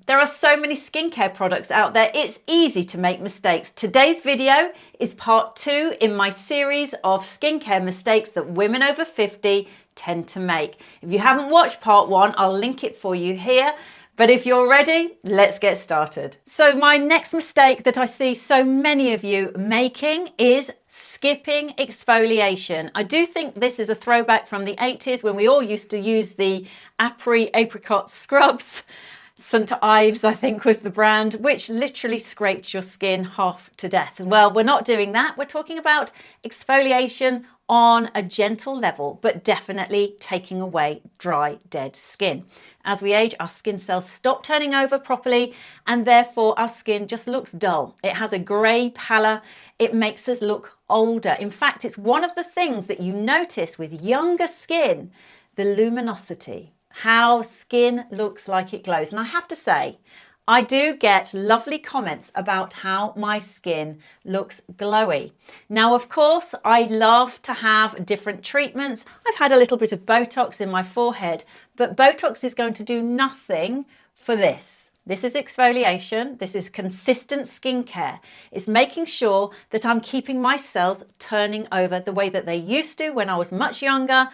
There are so many skincare products out there, it's easy to make mistakes. Today's video is part 2 in my series of skincare mistakes that women over 50 tend to make. If you haven't watched part 1, I'll link it for you here. But if you're ready, let's get started. So my next mistake that I see so many of you making is skipping exfoliation. I do think this is a throwback from the 80s when we all used to use the apricot scrubs. St. Ives, I think, was the brand, which literally scraped your skin half to death. Well, we're not doing that. We're talking about exfoliation on a gentle level, but definitely taking away dry, dead skin. As we age, our skin cells stop turning over properly, and therefore our skin just looks dull. It has a grey pallor. It makes us look older. In fact, it's one of the things that you notice with younger skin, the luminosity, how skin looks like it glows. And I have to say, I do get lovely comments about how my skin looks glowy. Now, of course, I love to have different treatments. I've had a little bit of Botox in my forehead, but Botox is going to do nothing for this. This is exfoliation. This is consistent skincare. It's making sure that I'm keeping my cells turning over the way that they used to when I was much younger,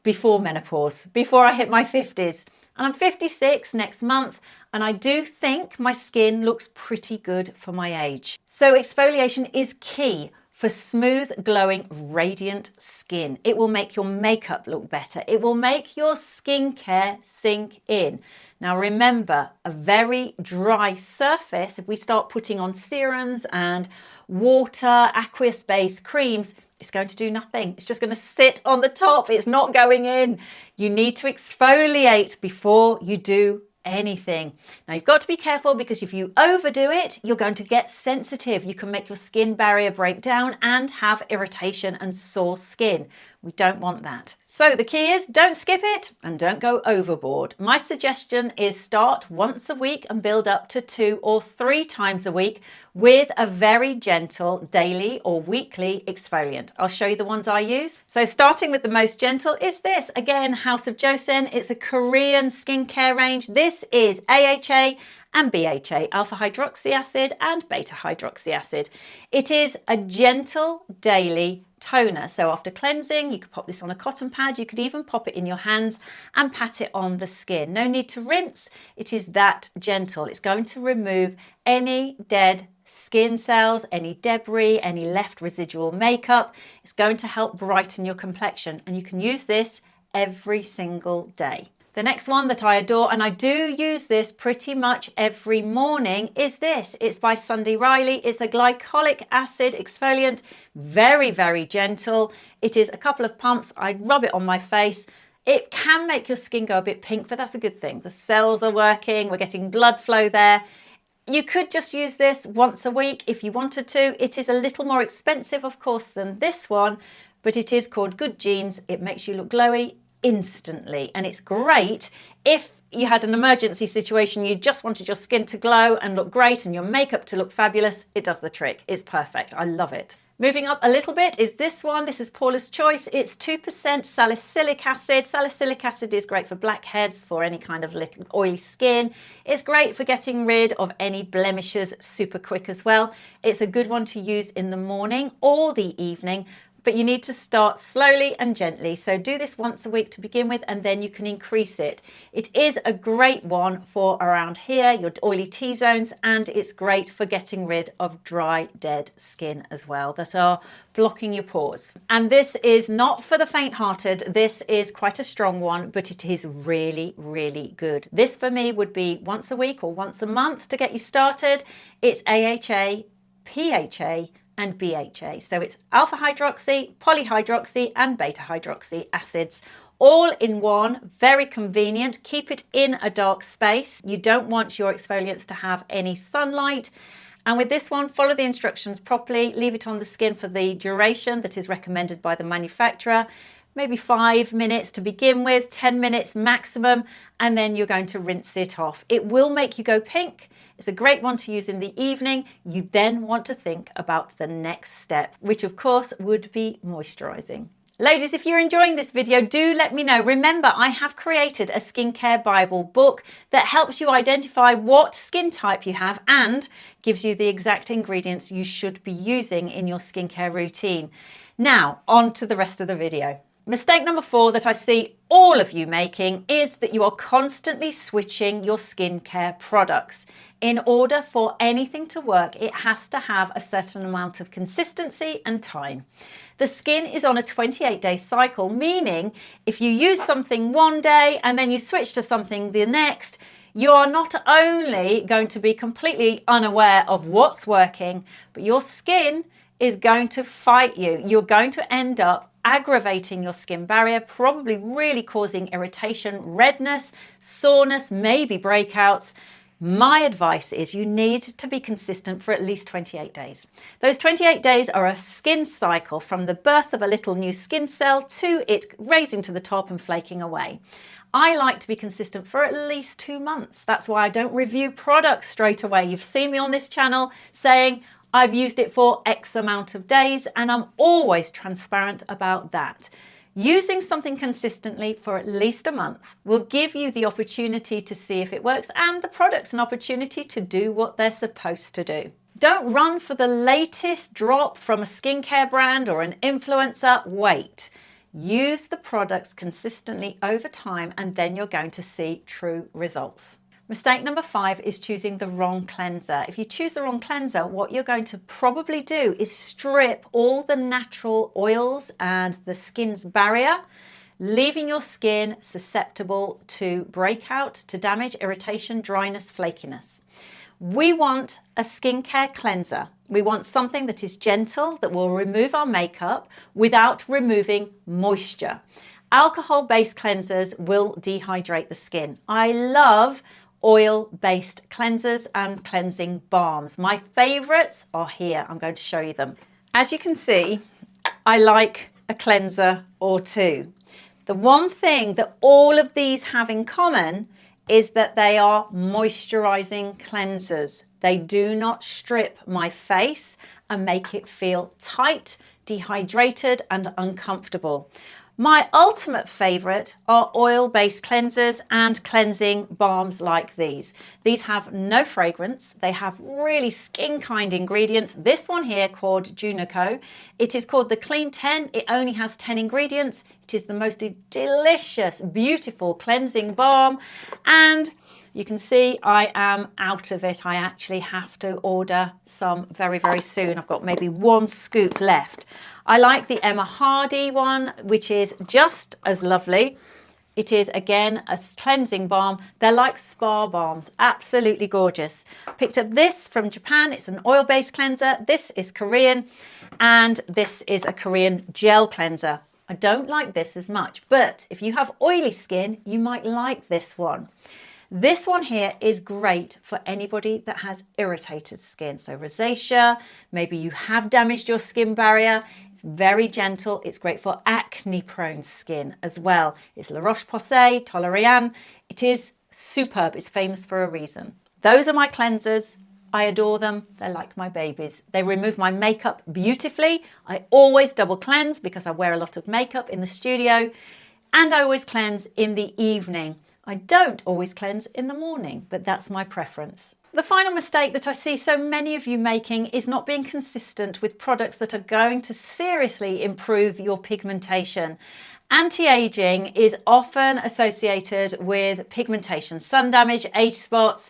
before menopause, before I hit my 50s. And I'm 56 next month, and I do think my skin looks pretty good for my age. So exfoliation is key for smooth, glowing, radiant skin. It will make your makeup look better. It will make your skincare sink in. Now remember, a very dry surface, if we start putting on serums and water, aqueous-based creams, it's going to do nothing. It's just going to sit on the top. It's not going in. You need to exfoliate before you do anything. Now you've got to be careful, because if you overdo it, you're going to get sensitive. You can make your skin barrier break down and have irritation and sore skin. We don't want that. So the key is, don't skip it and don't go overboard. My suggestion is start once a week and build up to 2 or 3 times a week with a very gentle daily or weekly exfoliant. I'll show you the ones I use. So starting with the most gentle is this. Again, House of Joseon. It's a Korean skincare range. This is AHA and BHA, alpha hydroxy acid and beta hydroxy acid. It is a gentle daily toner. So after cleansing, you could pop this on a cotton pad. You could even pop it in your hands and pat it on the skin. No need to rinse. It is that gentle. It's going to remove any dead skin cells, any debris, any left residual makeup. It's going to help brighten your complexion, and you can use this every single day. The next one that I adore, and I do use this pretty much every morning, is this. It's by Sunday Riley. It's a glycolic acid exfoliant, very, very gentle. It is a couple of pumps. I rub it on my face. It can make your skin go a bit pink, but that's a good thing. The cells are working. We're getting blood flow there. You could just use this once a week if you wanted to. It is a little more expensive, of course, than this one, but it is called Good Genes. It makes you look glowy instantly, and it's great if you had an emergency situation, you just wanted your skin to glow and look great and your makeup to look fabulous. It does the trick. It's perfect. I love it. Moving up a little bit is this one. This is Paula's Choice. It's 2% salicylic acid. Salicylic acid is great for blackheads, for any kind of little oily skin. It's great for getting rid of any blemishes super quick as well. It's a good one to use in the morning or the evening, but you need to start slowly and gently. So do this once a week to begin with, and then you can increase it. It is a great one for around here, your oily T-zones, and it's great for getting rid of dry, dead skin as well that are blocking your pores. And this is not for the faint-hearted. This is quite a strong one, but it is really, really good. This for me would be once a week or once a month to get you started. It's AHA, PHA, and BHA. So it's alpha hydroxy, polyhydroxy, and beta hydroxy acids, all in one. Very convenient. Keep it in a dark space. You don't want your exfoliants to have any sunlight. And with this one, follow the instructions properly. Leave it on the skin for the duration that is recommended by the manufacturer. Maybe 5 minutes to begin with, 10 minutes maximum, and then you're going to rinse it off. It will make you go pink. It's a great one to use in the evening. You then want to think about the next step, which of course would be moisturizing. Ladies, if you're enjoying this video, do let me know. Remember, I have created a skincare Bible book that helps you identify what skin type you have and gives you the exact ingredients you should be using in your skincare routine. Now, on to the rest of the video. Mistake number 4 that I see all of you making is that you are constantly switching your skincare products. In order for anything to work, it has to have a certain amount of consistency and time. The skin is on a 28-day cycle, meaning if you use something one day and then you switch to something the next, you are not only going to be completely unaware of what's working, but your skin is going to fight you. You're going to end up aggravating your skin barrier, probably really causing irritation, redness, soreness, maybe breakouts. My advice is you need to be consistent for at least 28 days. Those 28 days are a skin cycle from the birth of a little new skin cell to it raising to the top and flaking away. I like to be consistent for at least 2 months. That's why I don't review products straight away. You've seen me on this channel saying I've used it for X amount of days, and I'm always transparent about that. Using something consistently for at least a month will give you the opportunity to see if it works and the product's an opportunity to do what they're supposed to do. Don't run for the latest drop from a skincare brand or an influencer. Wait. Use the products consistently over time and then you're going to see true results. Mistake number 5 is choosing the wrong cleanser. If you choose the wrong cleanser, what you're going to probably do is strip all the natural oils and the skin's barrier, leaving your skin susceptible to breakout, to damage, irritation, dryness, flakiness. We want a skincare cleanser. We want something that is gentle, that will remove our makeup without removing moisture. Alcohol-based cleansers will dehydrate the skin. I love oil-based cleansers and cleansing balms. My favorites are here. I'm going to show you them. As you can see, I like a cleanser or two. The one thing that all of these have in common is that they are moisturizing cleansers. They do not strip my face and make it feel tight, dehydrated, and uncomfortable. My ultimate favorite are oil-based cleansers and cleansing balms like these. These have no fragrance. They have really skin-kind ingredients. This one here called Junico. It is called the Clean 10. It only has 10 ingredients. It is the most delicious, beautiful cleansing balm. And you can see I am out of it. I actually have to order some very, very soon. I've got maybe 1 scoop left. I like the Emma Hardy one, which is just as lovely. It is, again, a cleansing balm. They're like spa balms, absolutely gorgeous. Picked up this from Japan. It's an oil-based cleanser. This is Korean, and this is a Korean gel cleanser. I don't like this as much, but if you have oily skin, you might like this one. This one here is great for anybody that has irritated skin. So rosacea, maybe you have damaged your skin barrier. It's very gentle. It's great for acne prone skin as well. It's La Roche-Posay, Toleriane. It is superb. It's famous for a reason. Those are my cleansers. I adore them. They're like my babies. They remove my makeup beautifully. I always double cleanse because I wear a lot of makeup in the studio. And I always cleanse in the evening. I don't always cleanse in the morning, but that's my preference. The final mistake that I see so many of you making is not being consistent with products that are going to seriously improve your pigmentation. Anti-aging is often associated with pigmentation, sun damage, age spots,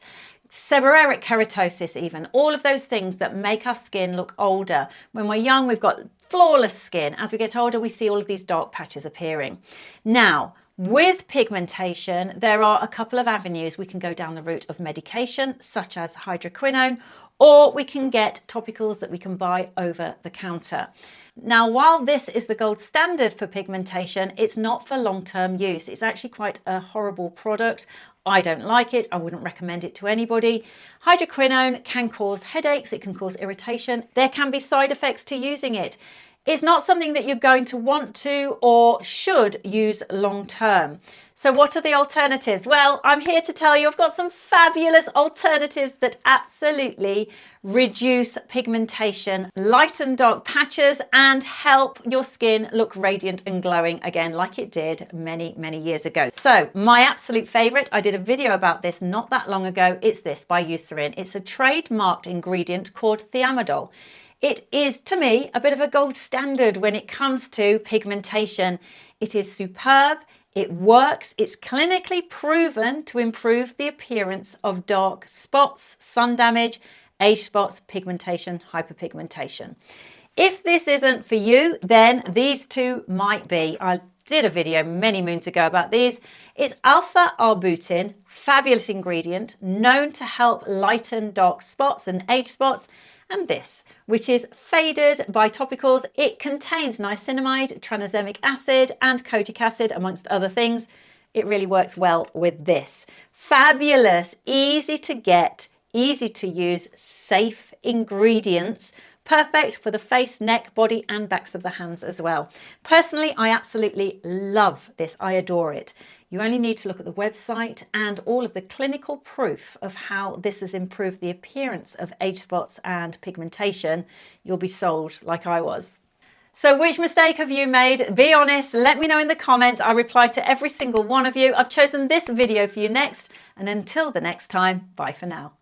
seborrheic keratosis even, all of those things that make our skin look older. When we're young, we've got flawless skin. As we get older, we see all of these dark patches appearing. Now, with pigmentation, there are a couple of avenues. We can go down the route of medication, such as hydroquinone, or we can get topicals that we can buy over the counter. Now, while this is the gold standard for pigmentation, it's not for long-term use. It's actually quite a horrible product. I don't like it. I wouldn't recommend it to anybody. Hydroquinone can cause headaches. It can cause irritation. There can be side effects to using it. It's not something that you're going to want to or should use long term. So what are the alternatives? Well, I'm here to tell you I've got some fabulous alternatives that absolutely reduce pigmentation, lighten dark patches, and help your skin look radiant and glowing again like it did many, many years ago. So my absolute favorite, I did a video about this not that long ago. It's this by Eucerin. It's a trademarked ingredient called thiamidol. It is, to me, a bit of a gold standard when it comes to pigmentation. It is superb, it works, it's clinically proven to improve the appearance of dark spots, sun damage, age spots, pigmentation, hyperpigmentation. If this isn't for you, then these two might be. I did a video many moons ago about these. It's alpha-arbutin, fabulous ingredient, known to help lighten dark spots and age spots. And this, which is faded by topicals. It contains niacinamide, tranexamic acid, and kojic acid, amongst other things. It really works well with this. Fabulous, easy to get, easy to use, safe ingredients. Perfect for the face, neck, body, and backs of the hands as well. Personally, I absolutely love this. I adore it. You only need to look at the website and all of the clinical proof of how this has improved the appearance of age spots and pigmentation. You'll be sold like I was. So which mistake have you made? Be honest, let me know in the comments. I reply to every single one of you. I've chosen this video for you next. And until the next time, bye for now.